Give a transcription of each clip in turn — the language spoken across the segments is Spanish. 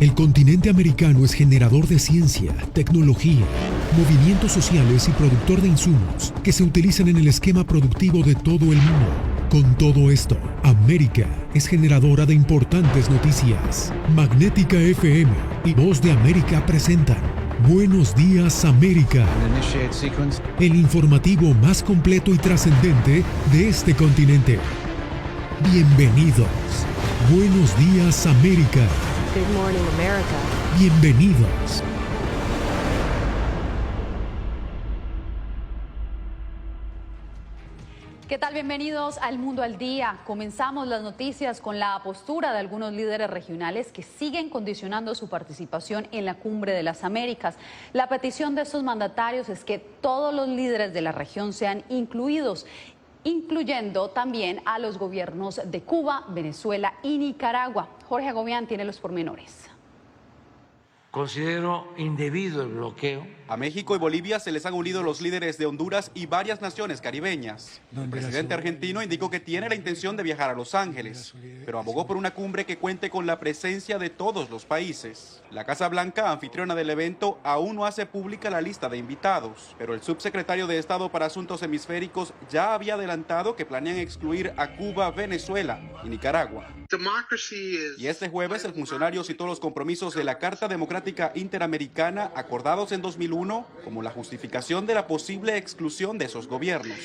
El continente americano es generador de ciencia, tecnología, movimientos sociales y productor de insumos que se utilizan en el esquema productivo de todo el mundo. Con todo esto, América es generadora de importantes noticias. Magnética FM y Voz de América presentan Buenos Días América, el informativo más completo y trascendente de este continente. Bienvenidos. Buenos Días América. Good morning, America. Bienvenidos. ¿Qué tal? Bienvenidos al Mundo al Día. Comenzamos las noticias con la postura de algunos líderes regionales que siguen condicionando su participación en la Cumbre de las Américas. La petición de estos mandatarios es que todos los líderes de la región sean incluidos, incluyendo también a los gobiernos de Cuba, Venezuela y Nicaragua. Jorge Agobián tiene los pormenores. Considero indebido el bloqueo. A México y Bolivia se les han unido los líderes de Honduras y varias naciones caribeñas. El presidente argentino indicó que tiene la intención de viajar a Los Ángeles, pero abogó por una cumbre que cuente con la presencia de todos los países. La Casa Blanca, anfitriona del evento, aún no hace pública la lista de invitados, pero el subsecretario de Estado para Asuntos Hemisféricos ya había adelantado que planean excluir a Cuba, Venezuela y Nicaragua. Y este jueves el funcionario citó los compromisos de la Carta Democrática Interamericana acordados en 2001 como la justificación de la posible exclusión de esos gobiernos.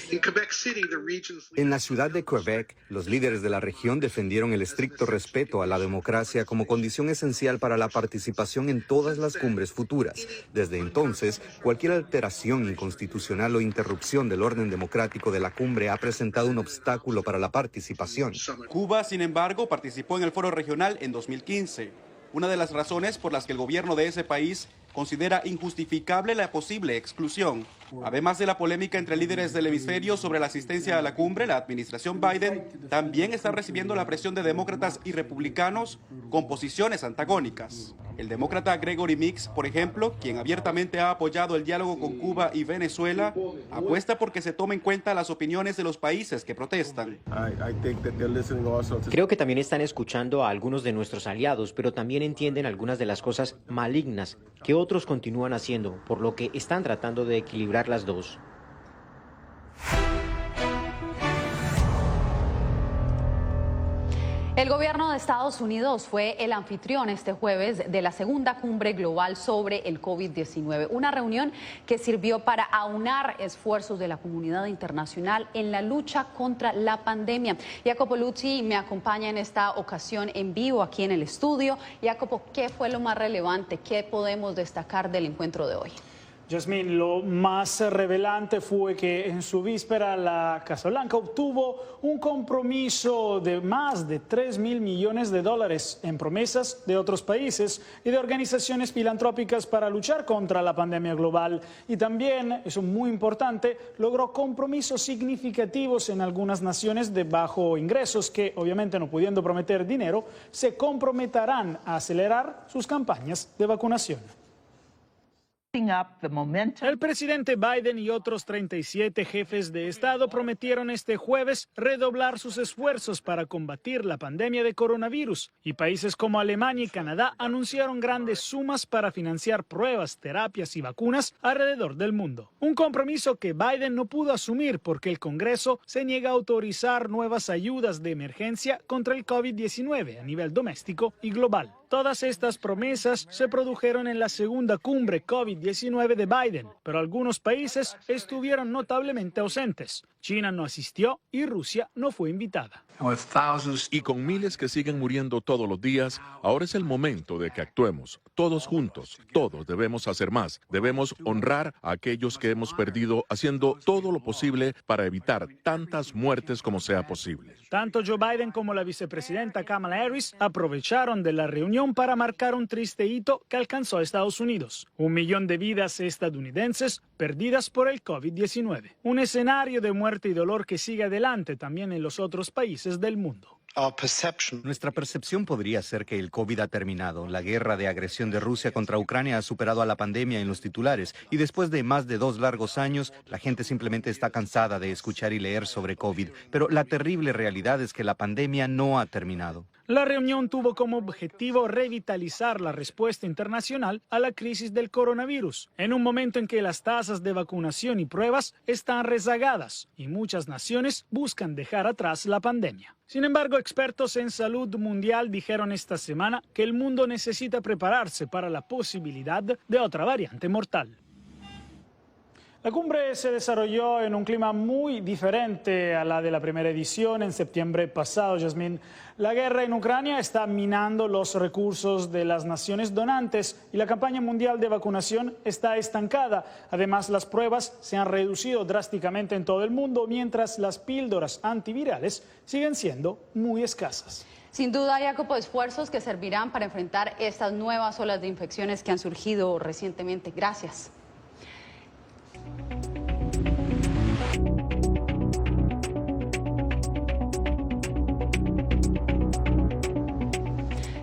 En la ciudad de Quebec, los líderes de la región defendieron el estricto respeto a la democracia como condición esencial para la participación en todas las cumbres futuras. Desde entonces, cualquier alteración inconstitucional o interrupción del orden democrático de la cumbre ha presentado un obstáculo para la participación. Cuba, sin embargo, participó en el foro regional en 2015. Una de las razones por las que el gobierno de ese país considera injustificable la posible exclusión. Además de la polémica entre líderes del hemisferio sobre la asistencia a la cumbre, la administración Biden también está recibiendo la presión de demócratas y republicanos con posiciones antagónicas. El demócrata Gregory Meeks, por ejemplo, quien abiertamente ha apoyado el diálogo con Cuba y Venezuela, apuesta por que se tomen en cuenta las opiniones de los países que protestan. Creo que también están escuchando a algunos de nuestros aliados, pero también entienden algunas de las cosas malignas que otros continúan haciendo, por lo que están tratando de equilibrar las dos. El gobierno de Estados Unidos fue el anfitrión este jueves de la segunda cumbre global sobre el COVID-19, una reunión que sirvió para aunar esfuerzos de la comunidad internacional en la lucha contra la pandemia. Jacopo Luzzi me acompaña en esta ocasión en vivo aquí en el estudio. Jacopo, ¿qué fue lo más relevante? ¿Qué podemos destacar del encuentro de hoy? Yasmín, lo más revelante fue que en su víspera la Casa Blanca obtuvo un compromiso de más de $3.000 millones en promesas de otros países y de organizaciones filantrópicas para luchar contra la pandemia global. Y también, eso es muy importante, logró compromisos significativos en algunas naciones de bajo ingresos que, obviamente no pudiendo prometer dinero, se comprometerán a acelerar sus campañas de vacunación. El presidente Biden y otros 37 jefes de Estado prometieron este jueves redoblar sus esfuerzos para combatir la pandemia de coronavirus, y países como Alemania y Canadá anunciaron grandes sumas para financiar pruebas, terapias y vacunas alrededor del mundo. Un compromiso que Biden no pudo asumir porque el Congreso se niega a autorizar nuevas ayudas de emergencia contra el COVID-19 a nivel doméstico y global. Todas estas promesas se produjeron en la segunda cumbre COVID-19 de Biden, pero algunos países estuvieron notablemente ausentes. China no asistió y Rusia no fue invitada. Y con miles que siguen muriendo todos los días, ahora es el momento de que actuemos. Todos juntos, todos debemos hacer más. Debemos honrar a aquellos que hemos perdido, haciendo todo lo posible para evitar tantas muertes como sea posible. Tanto Joe Biden como la vicepresidenta Kamala Harris aprovecharon de la reunión para marcar un triste hito que alcanzó a Estados Unidos: 1 millón de vidas estadounidenses perdidas por el COVID-19. Un escenario de muerte y dolor que sigue adelante también en los otros países del mundo. Nuestra percepción podría ser que el COVID ha terminado. La guerra de agresión de Rusia contra Ucrania ha superado a la pandemia en los titulares, y después de más de 2 largos años, la gente simplemente está cansada de escuchar y leer sobre COVID. Pero la terrible realidad es que la pandemia no ha terminado. La reunión tuvo como objetivo revitalizar la respuesta internacional a la crisis del coronavirus, en un momento en que las tasas de vacunación y pruebas están rezagadas y muchas naciones buscan dejar atrás la pandemia. Sin embargo, expertos en salud mundial dijeron esta semana que el mundo necesita prepararse para la posibilidad de otra variante mortal. La cumbre se desarrolló en un clima muy diferente a la de la primera edición en septiembre pasado, Yasmín. La guerra en Ucrania está minando los recursos de las naciones donantes y la campaña mundial de vacunación está estancada. Además, las pruebas se han reducido drásticamente en todo el mundo, mientras las píldoras antivirales siguen siendo muy escasas. Sin duda, Jacopo, esfuerzos que servirán para enfrentar estas nuevas olas de infecciones que han surgido recientemente. Gracias.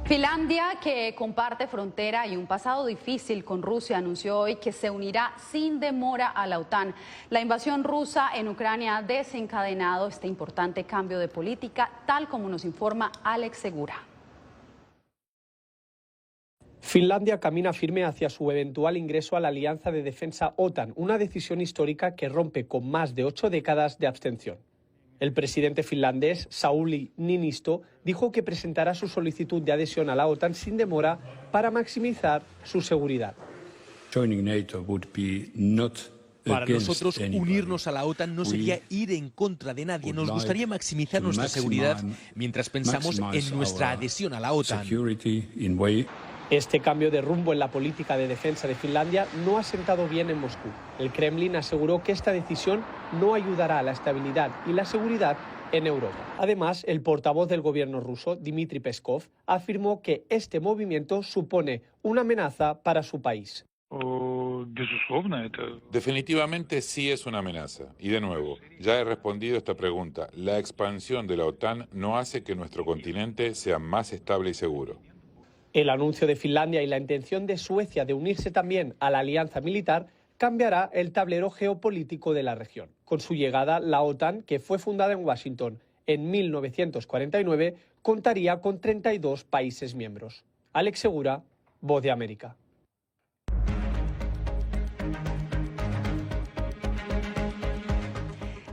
Finlandia, que comparte frontera y un pasado difícil con Rusia, anunció hoy que se unirá sin demora a la OTAN. La invasión rusa en Ucrania ha desencadenado este importante cambio de política, tal como nos informa Alex Segura. Finlandia camina firme hacia su eventual ingreso a la Alianza de Defensa OTAN, una decisión histórica que rompe con más de 8 décadas de abstención. El presidente finlandés, Sauli Niinisto, dijo que presentará su solicitud de adhesión a la OTAN sin demora para maximizar su seguridad. Para nosotros, unirnos a la OTAN no sería ir en contra de nadie. Nos gustaría maximizar nuestra seguridad mientras pensamos en nuestra adhesión a la OTAN. Este cambio de rumbo en la política de defensa de Finlandia no ha sentado bien en Moscú. El Kremlin aseguró que esta decisión no ayudará a la estabilidad y la seguridad en Europa. Además, el portavoz del gobierno ruso, Dmitry Peskov, afirmó que este movimiento supone una amenaza para su país. Definitivamente sí es una amenaza. Y de nuevo, ya he respondido a esta pregunta. La expansión de la OTAN no hace que nuestro continente sea más estable y seguro. El anuncio de Finlandia y la intención de Suecia de unirse también a la alianza militar cambiará el tablero geopolítico de la región. Con su llegada, la OTAN, que fue fundada en Washington en 1949, contaría con 32 países miembros. Alex Segura, Voz de América.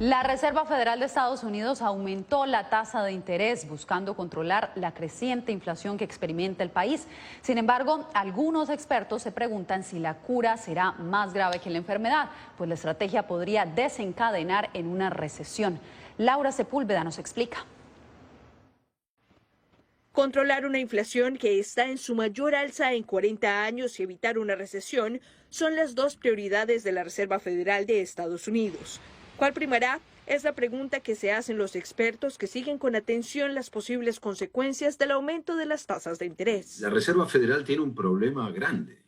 La Reserva Federal de Estados Unidos aumentó la tasa de interés buscando controlar la creciente inflación que experimenta el país. Sin embargo, algunos expertos se preguntan si la cura será más grave que la enfermedad, pues la estrategia podría desencadenar en una recesión. Laura Sepúlveda nos explica. Controlar una inflación que está en su mayor alza en 40 años y evitar una recesión son las dos prioridades de la Reserva Federal de Estados Unidos. ¿Cuál primará? Es la pregunta que se hacen los expertos que siguen con atención las posibles consecuencias del aumento de las tasas de interés. La Reserva Federal tiene un problema grande,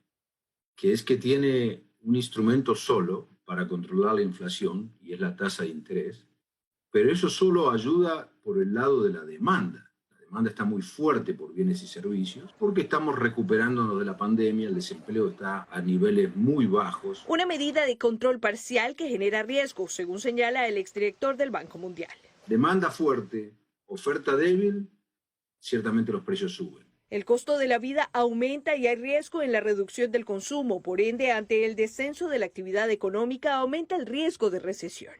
que es que tiene un instrumento solo para controlar la inflación, y es la tasa de interés, pero eso solo ayuda por el lado de la demanda. La demanda está muy fuerte por bienes y servicios, porque estamos recuperándonos de la pandemia, el desempleo está a niveles muy bajos. Una medida de control parcial que genera riesgos, según señala el exdirector del Banco Mundial. Demanda fuerte, oferta débil, ciertamente los precios suben. El costo de la vida aumenta y hay riesgo en la reducción del consumo. Por ende, ante el descenso de la actividad económica, aumenta el riesgo de recesión.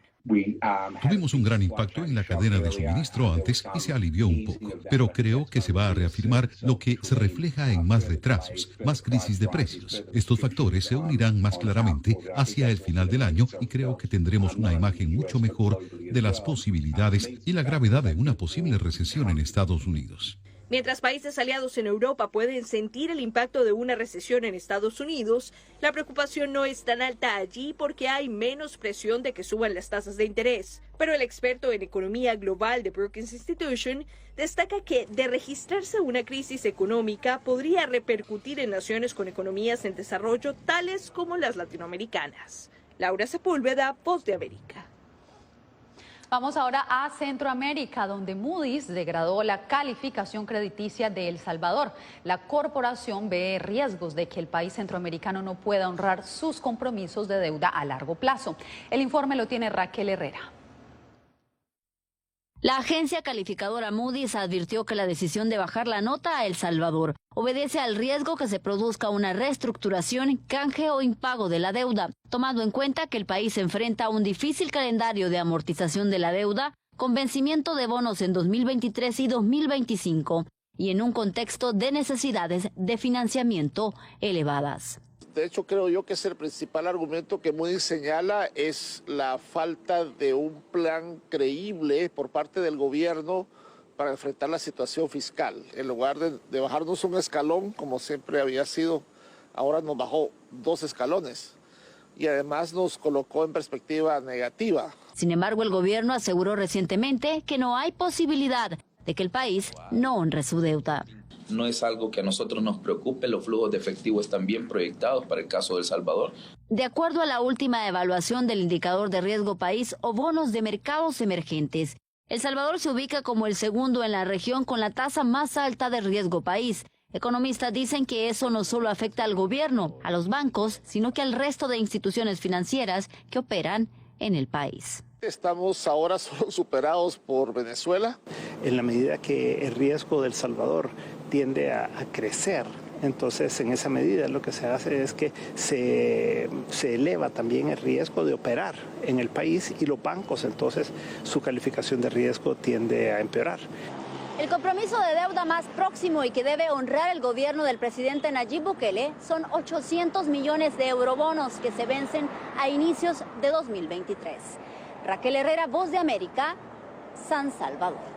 Tuvimos un gran impacto en la cadena de suministro antes y se alivió un poco, pero creo que se va a reafirmar, lo que se refleja en más retrasos, más crisis de precios. Estos factores se unirán más claramente hacia el final del año y creo que tendremos una imagen mucho mejor de las posibilidades y la gravedad de una posible recesión en Estados Unidos. Mientras países aliados en Europa pueden sentir el impacto de una recesión en Estados Unidos, la preocupación no es tan alta allí porque hay menos presión de que suban las tasas de interés. Pero el experto en economía global de Brookings Institution destaca que de registrarse una crisis económica podría repercutir en naciones con economías en desarrollo tales como las latinoamericanas. Laura Sepúlveda, Voz de América. Vamos ahora a Centroamérica, donde Moody's degradó la calificación crediticia de El Salvador. La corporación ve riesgos de que el país centroamericano no pueda honrar sus compromisos de deuda a largo plazo. El informe lo tiene Raquel Herrera. La agencia calificadora Moody's advirtió que la decisión de bajar la nota a El Salvador obedece al riesgo que se produzca una reestructuración, canje o impago de la deuda, tomando en cuenta que el país enfrenta un difícil calendario de amortización de la deuda, con vencimiento de bonos en 2023 y 2025, y en un contexto de necesidades de financiamiento elevadas. De hecho, creo yo que es el principal argumento que Moody's señala es la falta de un plan creíble por parte del gobierno para enfrentar la situación fiscal. En lugar de bajarnos un escalón, como siempre había sido, ahora nos bajó 2 escalones y además nos colocó en perspectiva negativa. Sin embargo, el gobierno aseguró recientemente que no hay posibilidad de que el país no honre su deuda. No es algo que a nosotros nos preocupe, los flujos de efectivo están bien proyectados para el caso de El Salvador. De acuerdo a la última evaluación del indicador de riesgo país o bonos de mercados emergentes, El Salvador se ubica como el segundo en la región con la tasa más alta de riesgo país. Economistas dicen que eso no solo afecta al gobierno, a los bancos, sino que al resto de instituciones financieras que operan en el país. Estamos ahora solo superados por Venezuela. En la medida que el riesgo de El Salvador tiende a crecer, entonces en esa medida lo que se hace es que se eleva también el riesgo de operar en el país y los bancos, entonces su calificación de riesgo tiende a empeorar. El compromiso de deuda más próximo y que debe honrar el gobierno del presidente Nayib Bukele son 800 millones de eurobonos que se vencen a inicios de 2023. Raquel Herrera, Voz de América, San Salvador.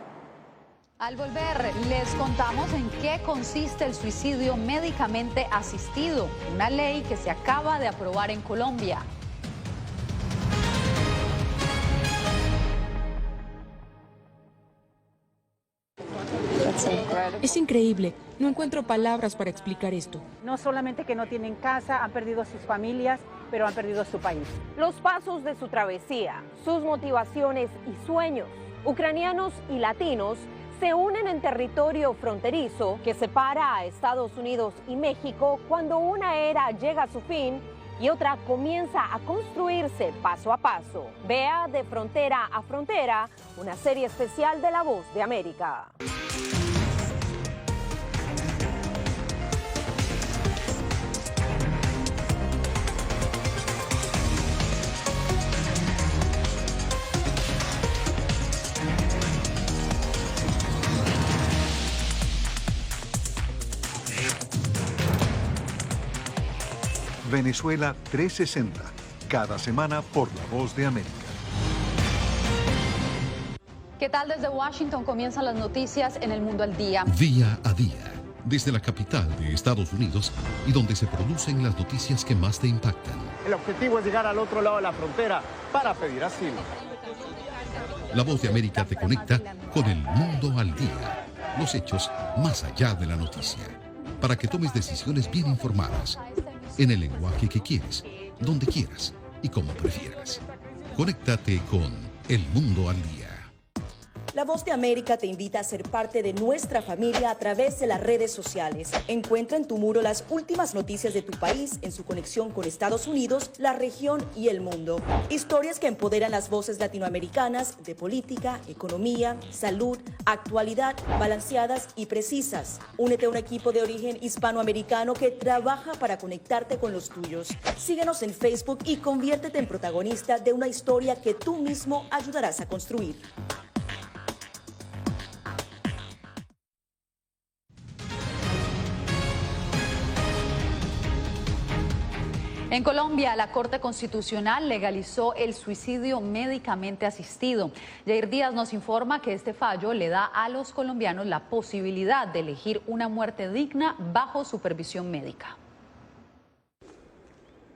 Al volver, les contamos en qué consiste el suicidio médicamente asistido, una ley que se acaba de aprobar en Colombia. Es increíble. No encuentro palabras para explicar esto. No solamente que no tienen casa, han perdido sus familias, pero han perdido su país. Los pasos de su travesía, sus motivaciones y sueños. Ucranianos y latinos se unen en territorio fronterizo que separa a Estados Unidos y México cuando una era llega a su fin y otra comienza a construirse paso a paso. Vea De Frontera a Frontera, una serie especial de La Voz de América. Venezuela 360, cada semana por La Voz de América. ¿Qué tal? Desde Washington comienzan las noticias en El Mundo al Día. Día a día, desde la capital de Estados Unidos y donde se producen las noticias que más te impactan. El objetivo es llegar al otro lado de la frontera para pedir asilo. La Voz de América te conecta con El Mundo al Día, los hechos más allá de la noticia, para que tomes decisiones bien informadas, en el lenguaje que quieres, donde quieras y como prefieras. Conéctate con El Mundo al Día. La Voz de América te invita a ser parte de nuestra familia a través de las redes sociales. Encuentra en tu muro las últimas noticias de tu país en su conexión con Estados Unidos, la región y el mundo. Historias que empoderan las voces latinoamericanas de política, economía, salud, actualidad, balanceadas y precisas. Únete a un equipo de origen hispanoamericano que trabaja para conectarte con los tuyos. Síguenos en Facebook y conviértete en protagonista de una historia que tú mismo ayudarás a construir. En Colombia, la Corte Constitucional legalizó el suicidio médicamente asistido. Jair Díaz nos informa que este fallo le da a los colombianos la posibilidad de elegir una muerte digna bajo supervisión médica.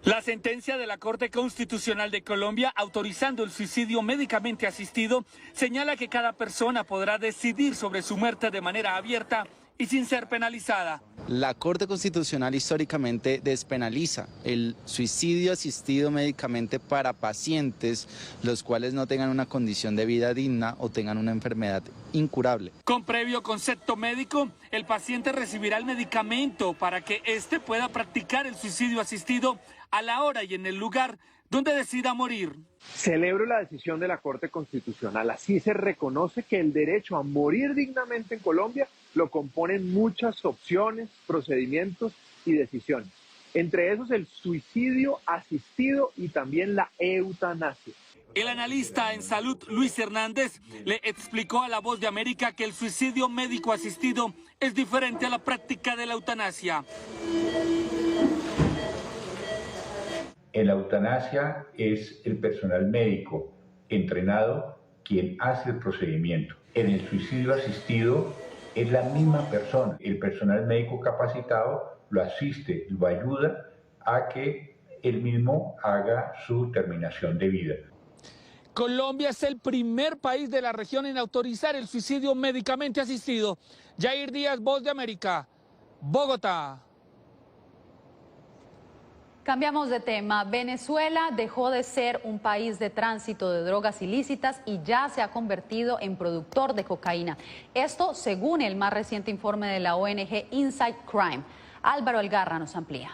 La sentencia de la Corte Constitucional de Colombia autorizando el suicidio médicamente asistido señala que cada persona podrá decidir sobre su muerte de manera abierta y sin ser penalizada. La Corte Constitucional históricamente despenaliza el suicidio asistido médicamente para pacientes los cuales no tengan una condición de vida digna o tengan una enfermedad incurable. Con previo concepto médico, el paciente recibirá el medicamento para que éste pueda practicar el suicidio asistido a la hora y en el lugar donde decida morir. Celebro la decisión de la Corte Constitucional. Así se reconoce que el derecho a morir dignamente en Colombia lo componen muchas opciones, procedimientos y decisiones. Entre esos el suicidio asistido y también la eutanasia. El analista en salud Luis Hernández le explicó a La Voz de América que el suicidio médico asistido es diferente a la práctica de la eutanasia. En la eutanasia es el personal médico entrenado quien hace el procedimiento. En el suicidio asistido es la misma persona. El personal médico capacitado lo asiste, lo ayuda a que él mismo haga su terminación de vida. Colombia es el primer país de la región en autorizar el suicidio médicamente asistido. Jair Díaz, Voz de América, Bogotá. Cambiamos de tema. Venezuela dejó de ser un país de tránsito de drogas ilícitas y ya se ha convertido en productor de cocaína. Esto según el más reciente informe de la ONG Inside Crime. Álvaro Algarra nos amplía.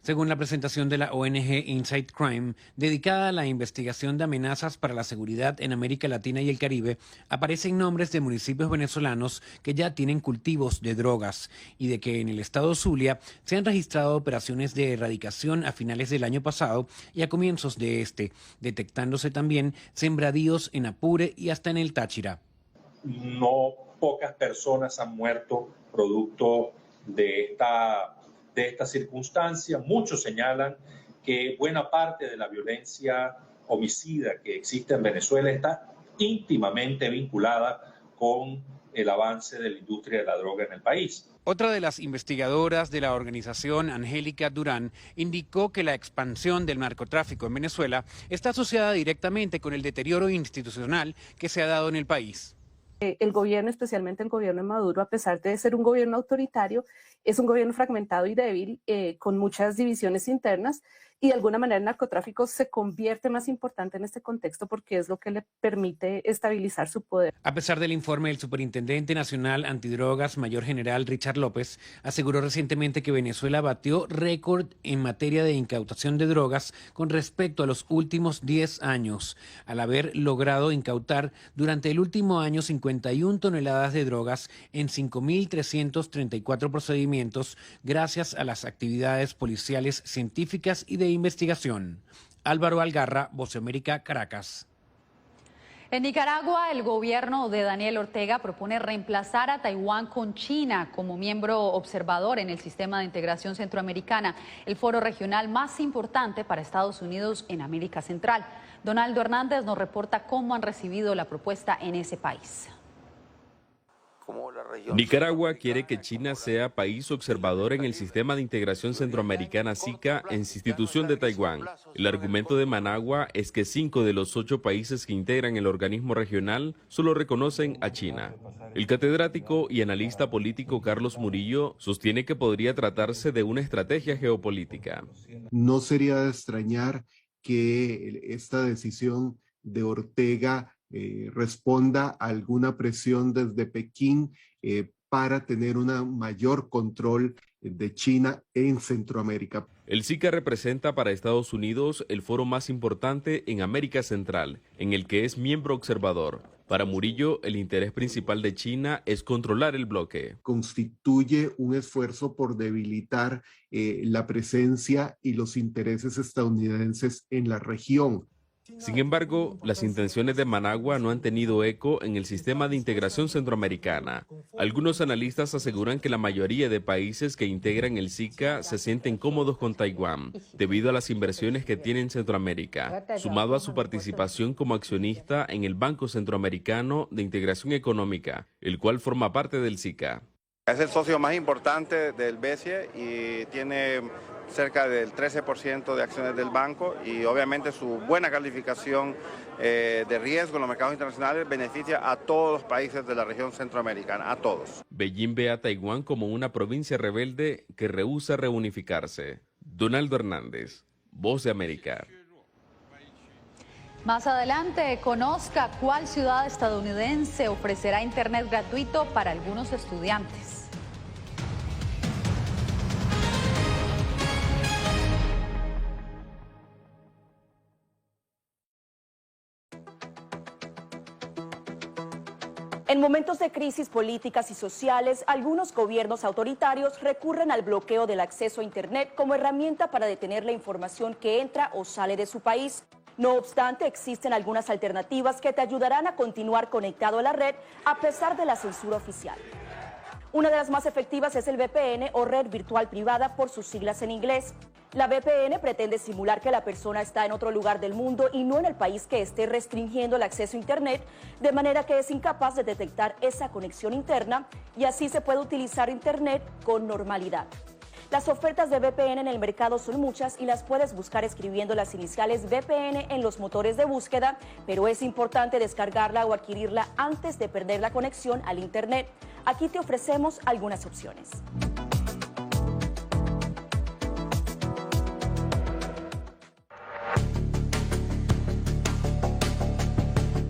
Según la presentación de la ONG Inside Crime, dedicada a la investigación de amenazas para la seguridad en América Latina y el Caribe, aparecen nombres de municipios venezolanos que ya tienen cultivos de drogas y de que en el estado Zulia se han registrado operaciones de erradicación a finales del año pasado y a comienzos de este, detectándose también sembradíos en Apure y hasta en el Táchira. No pocas personas han muerto producto de esta circunstancia. Muchos señalan que buena parte de la violencia homicida que existe en Venezuela está íntimamente vinculada con el avance de la industria de la droga en el país. Otra de las investigadoras de la organización, Angélica Durán, indicó que la expansión del narcotráfico en Venezuela está asociada directamente con el deterioro institucional que se ha dado en el país. El gobierno, especialmente el gobierno de Maduro, a pesar de ser un gobierno autoritario, es un gobierno fragmentado y débil, con muchas divisiones internas, y de alguna manera el narcotráfico se convierte más importante en este contexto porque es lo que le permite estabilizar su poder. A pesar del informe, el Superintendente Nacional Antidrogas, Mayor General Richard López, aseguró recientemente que Venezuela batió récord en materia de incautación de drogas con respecto a los últimos 10 años, al haber logrado incautar durante el último año 51 toneladas de drogas en 5.334 procedimientos gracias a las actividades policiales, científicas y de investigación. Álvaro Algarra, Voz de América, Caracas. En Nicaragua, el gobierno de Daniel Ortega propone reemplazar a Taiwán con China como miembro observador en el sistema de integración centroamericana, el foro regional más importante para Estados Unidos en América Central. Donaldo Hernández nos reporta cómo han recibido la propuesta en ese país. Nicaragua quiere que China sea país observador en el sistema de integración centroamericana SICA en sustitución de Taiwán. El argumento de Managua es que 5 de los 8 países que integran el organismo regional solo reconocen a China. El catedrático y analista político Carlos Murillo sostiene que podría tratarse de una estrategia geopolítica. No sería de extrañar que esta decisión de Ortega responda a alguna presión desde Pekín para tener un mayor control de China en Centroamérica. El SICA representa para Estados Unidos el foro más importante en América Central, en el que es miembro observador. Para Murillo, el interés principal de China es controlar el bloque. Constituye un esfuerzo por debilitar la presencia y los intereses estadounidenses en la región. Sin embargo, las intenciones de Managua no han tenido eco en el sistema de integración centroamericana. Algunos analistas aseguran que la mayoría de países que integran el SICA se sienten cómodos con Taiwán, debido a las inversiones que tiene en Centroamérica, sumado a su participación como accionista en el Banco Centroamericano de Integración Económica, el cual forma parte del SICA. Es el socio más importante del BCE y tiene cerca del 13% de acciones del banco y obviamente su buena calificación de riesgo en los mercados internacionales beneficia a todos los países de la región centroamericana, a todos. Beijing ve a Taiwán como una provincia rebelde que rehúsa reunificarse. Donaldo Hernández, Voz de América. Más adelante, conozca cuál ciudad estadounidense ofrecerá internet gratuito para algunos estudiantes. En momentos de crisis políticas y sociales, algunos gobiernos autoritarios recurren al bloqueo del acceso a Internet como herramienta para detener la información que entra o sale de su país. No obstante, existen algunas alternativas que te ayudarán a continuar conectado a la red a pesar de la censura oficial. Una de las más efectivas es el VPN o red virtual privada por sus siglas en inglés. La VPN pretende simular que la persona está en otro lugar del mundo y no en el país que esté restringiendo el acceso a Internet, de manera que es incapaz de detectar esa conexión interna y así se puede utilizar Internet con normalidad. Las ofertas de VPN en el mercado son muchas y las puedes buscar escribiendo las iniciales VPN en los motores de búsqueda, pero es importante descargarla o adquirirla antes de perder la conexión al Internet. Aquí te ofrecemos algunas opciones.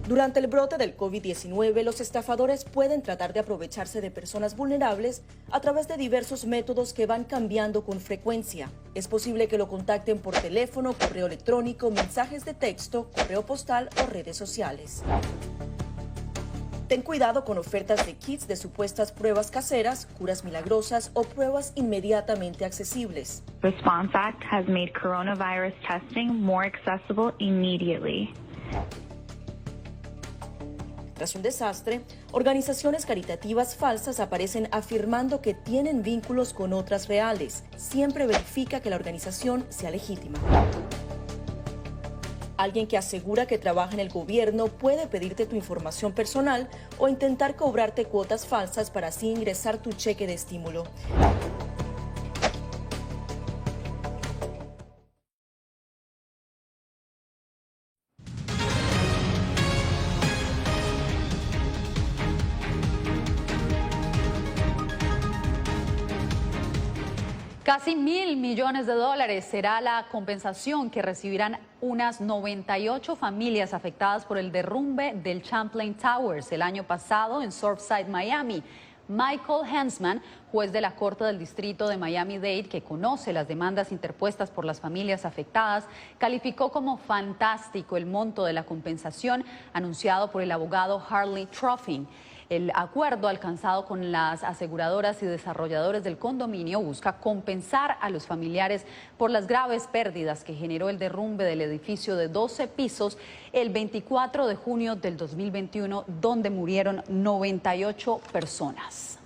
Durante el brote del COVID-19, los estafadores pueden tratar de aprovecharse de personas vulnerables a través de diversos métodos que van cambiando con frecuencia. Es posible que lo contacten por teléfono, correo electrónico, mensajes de texto, correo postal o redes sociales. Ten cuidado con ofertas de kits de supuestas pruebas caseras, curas milagrosas o pruebas inmediatamente accesibles. Response Act has made coronavirus testing more accessible immediately. Tras un desastre, organizaciones caritativas falsas aparecen afirmando que tienen vínculos con otras reales. Siempre verifica que la organización sea legítima. Alguien que asegura que trabaja en el gobierno puede pedirte tu información personal o intentar cobrarte cuotas falsas para así ingresar tu cheque de estímulo. Casi $1.000 millones será la compensación que recibirán unas 98 familias afectadas por el derrumbe del Champlain Towers el año pasado en Surfside, Miami. Michael Hensman, juez de la Corte del Distrito de Miami-Dade, que conoce las demandas interpuestas por las familias afectadas, calificó como fantástico el monto de la compensación anunciado por el abogado Harley Truffin. El acuerdo alcanzado con las aseguradoras y desarrolladores del condominio busca compensar a los familiares por las graves pérdidas que generó el derrumbe del edificio de 12 pisos el 24 de junio del 2021, donde murieron 98 personas.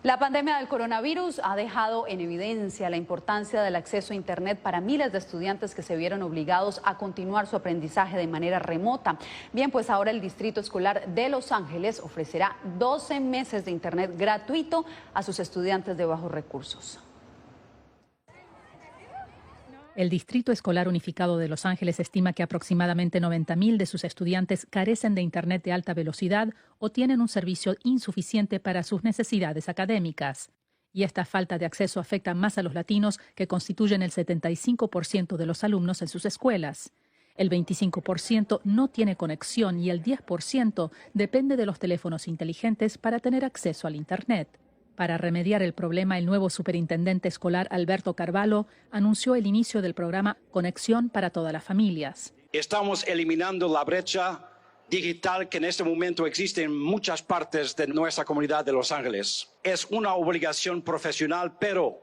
La pandemia del coronavirus ha dejado en evidencia la importancia del acceso a Internet para miles de estudiantes que se vieron obligados a continuar su aprendizaje de manera remota. Bien, pues ahora el Distrito Escolar de Los Ángeles ofrecerá 12 meses de Internet gratuito a sus estudiantes de bajos recursos. El Distrito Escolar Unificado de Los Ángeles estima que aproximadamente 90.000 de sus estudiantes carecen de Internet de alta velocidad o tienen un servicio insuficiente para sus necesidades académicas. Y esta falta de acceso afecta más a los latinos, que constituyen el 75% de los alumnos en sus escuelas. El 25% no tiene conexión y el 10% depende de los teléfonos inteligentes para tener acceso al Internet. Para remediar el problema, el nuevo superintendente escolar Alberto Carvalho anunció el inicio del programa Conexión para todas las familias. Estamos eliminando la brecha digital que en este momento existe en muchas partes de nuestra comunidad de Los Ángeles. Es una obligación profesional, pero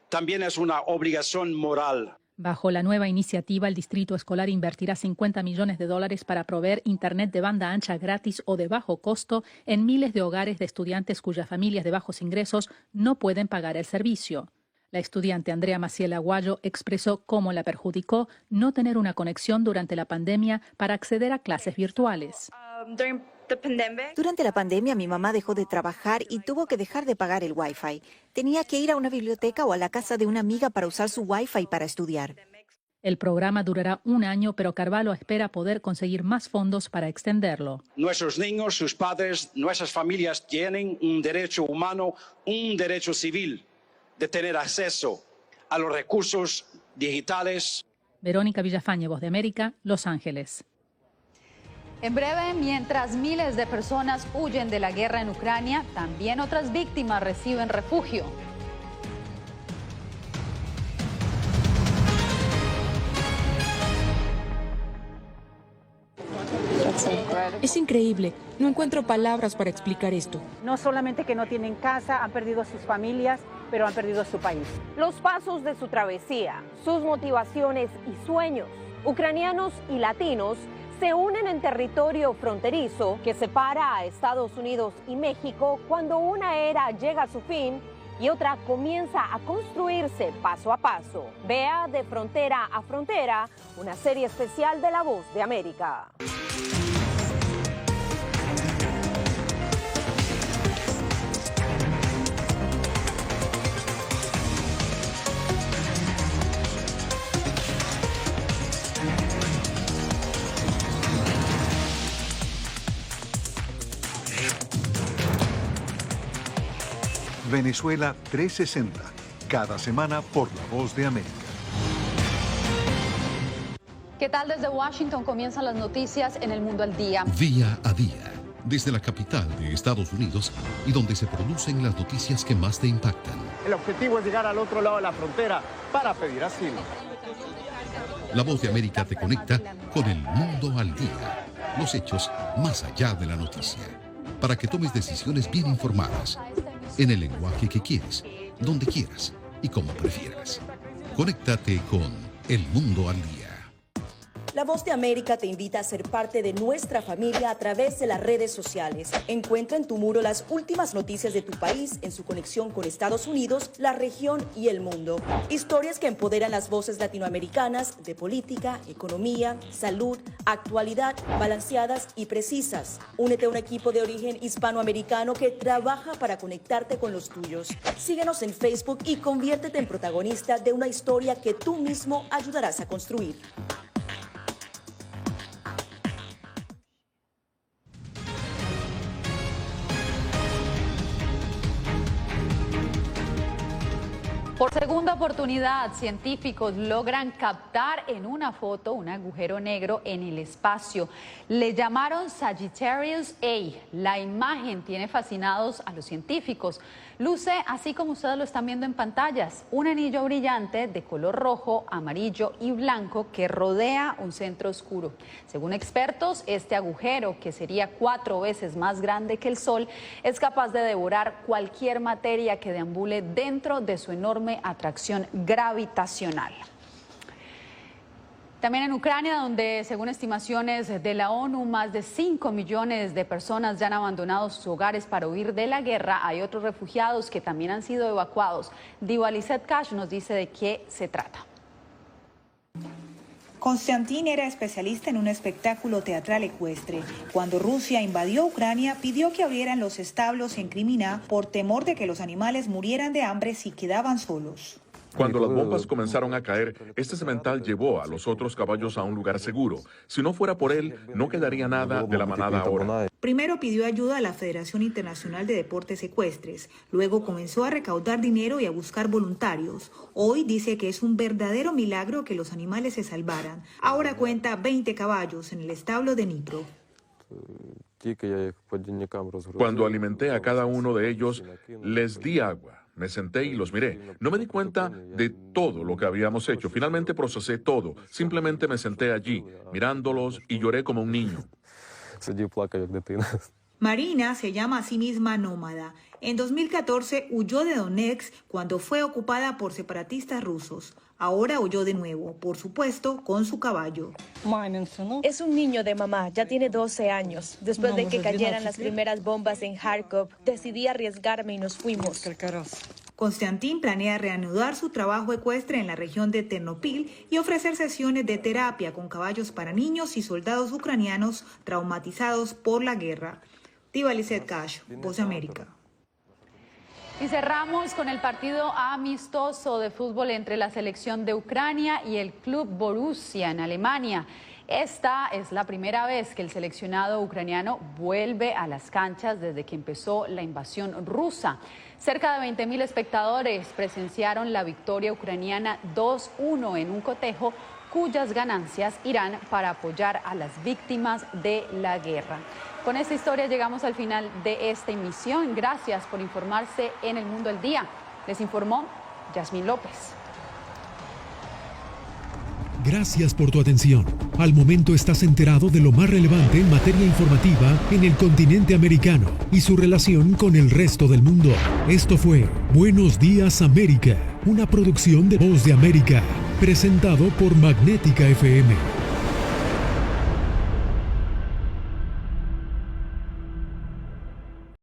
también es una obligación moral. Bajo la nueva iniciativa, el distrito escolar invertirá $50 millones para proveer Internet de banda ancha gratis o de bajo costo en miles de hogares de estudiantes cuyas familias de bajos ingresos no pueden pagar el servicio. La estudiante Andrea Maciel Aguayo expresó cómo la perjudicó no tener una conexión durante la pandemia para acceder a clases virtuales. Durante la pandemia, mi mamá dejó de trabajar y tuvo que dejar de pagar el Wi-Fi. Tenía que ir a una biblioteca o a la casa de una amiga para usar su Wi-Fi para estudiar. El programa durará un año, pero Carvalho espera poder conseguir más fondos para extenderlo. Nuestros niños, sus padres, nuestras familias tienen un derecho humano, un derecho civil de tener acceso a los recursos digitales. Verónica Villafañe, Voz de América, Los Ángeles. En breve, mientras miles de personas huyen de la guerra en Ucrania, también otras víctimas reciben refugio. Es increíble. No encuentro palabras para explicar esto. No solamente que no tienen casa, han perdido a sus familias, pero han perdido su país. Los pasos de su travesía, sus motivaciones y sueños, ucranianos y latinos, se unen en territorio fronterizo que separa a Estados Unidos y México cuando una era llega a su fin y otra comienza a construirse paso a paso. Vea De Frontera a Frontera, una serie especial de La Voz de América. Venezuela 360, cada semana por La Voz de América. ¿Qué tal? Desde Washington comienzan las noticias en El Mundo al Día. Día a día, desde la capital de Estados Unidos y donde se producen las noticias que más te impactan. El objetivo es llegar al otro lado de la frontera para pedir asilo. La Voz de América te conecta con El Mundo al Día. Los hechos más allá de la noticia. Para que tomes decisiones bien informadas. En el lenguaje que quieres, donde quieras y como prefieras. Conéctate con El Mundo al Día. La Voz de América te invita a ser parte de nuestra familia a través de las redes sociales. Encuentra en tu muro las últimas noticias de tu país en su conexión con Estados Unidos, la región y el mundo. Historias que empoderan las voces latinoamericanas de política, economía, salud, actualidad, balanceadas y precisas. Únete a un equipo de origen hispanoamericano que trabaja para conectarte con los tuyos. Síguenos en Facebook y conviértete en protagonista de una historia que tú mismo ayudarás a construir. Por segunda oportunidad, científicos logran captar en una foto un agujero negro en el espacio. Le llamaron Sagittarius A. La imagen tiene fascinados a los científicos. Luce así como ustedes lo están viendo en pantallas, un anillo brillante de color rojo, amarillo y blanco que rodea un centro oscuro. Según expertos, este agujero, que sería 4 veces más grande que el Sol, es capaz de devorar cualquier materia que deambule dentro de su enorme atracción gravitacional. También en Ucrania, donde según estimaciones de la ONU, más de 5 millones de personas ya han abandonado sus hogares para huir de la guerra, hay otros refugiados que también han sido evacuados. Diva Lizette Cash nos dice de qué se trata. Konstantin era especialista en un espectáculo teatral ecuestre. Cuando Rusia invadió Ucrania, pidió que abrieran los establos en Crimea por temor de que los animales murieran de hambre si quedaban solos. Cuando las bombas comenzaron a caer, este semental llevó a los otros caballos a un lugar seguro. Si no fuera por él, no quedaría nada de la manada ahora. Primero pidió ayuda a la Federación Internacional de Deportes Ecuestres. Luego comenzó a recaudar dinero y a buscar voluntarios. Hoy dice que es un verdadero milagro que los animales se salvaran. Ahora cuenta 20 caballos en el establo de Dnipro. Cuando alimenté a cada uno de ellos, les di agua. Me senté y los miré. No me di cuenta de todo lo que habíamos hecho. Finalmente procesé todo. Simplemente me senté allí, mirándolos, y lloré como un niño. Marina se llama a sí misma nómada. En 2014 huyó de Donetsk cuando fue ocupada por separatistas rusos. Ahora huyó de nuevo, por supuesto, con su caballo. Es un niño de mamá, ya tiene 12 años. Después de que cayeran las primeras bombas en Kharkov, decidí arriesgarme y nos fuimos. Konstantin planea reanudar su trabajo ecuestre en la región de Ternopil y ofrecer sesiones de terapia con caballos para niños y soldados ucranianos traumatizados por la guerra. Diva Lizette Cash, Voz de América. Y cerramos con el partido amistoso de fútbol entre la selección de Ucrania y el club Borussia en Alemania. Esta es la primera vez que el seleccionado ucraniano vuelve a las canchas desde que empezó la invasión rusa. Cerca de 20.000 espectadores presenciaron la victoria ucraniana 2-1 en un cotejo cuyas ganancias irán para apoyar a las víctimas de la guerra. Con esta historia llegamos al final de esta emisión. Gracias por informarse en El Mundo al Día. Les informó Yasmín López. Gracias por tu atención. Al momento estás enterado de lo más relevante en materia informativa en el continente americano y su relación con el resto del mundo. Esto fue Buenos Días América, una producción de Voz de América, presentado por Magnética FM.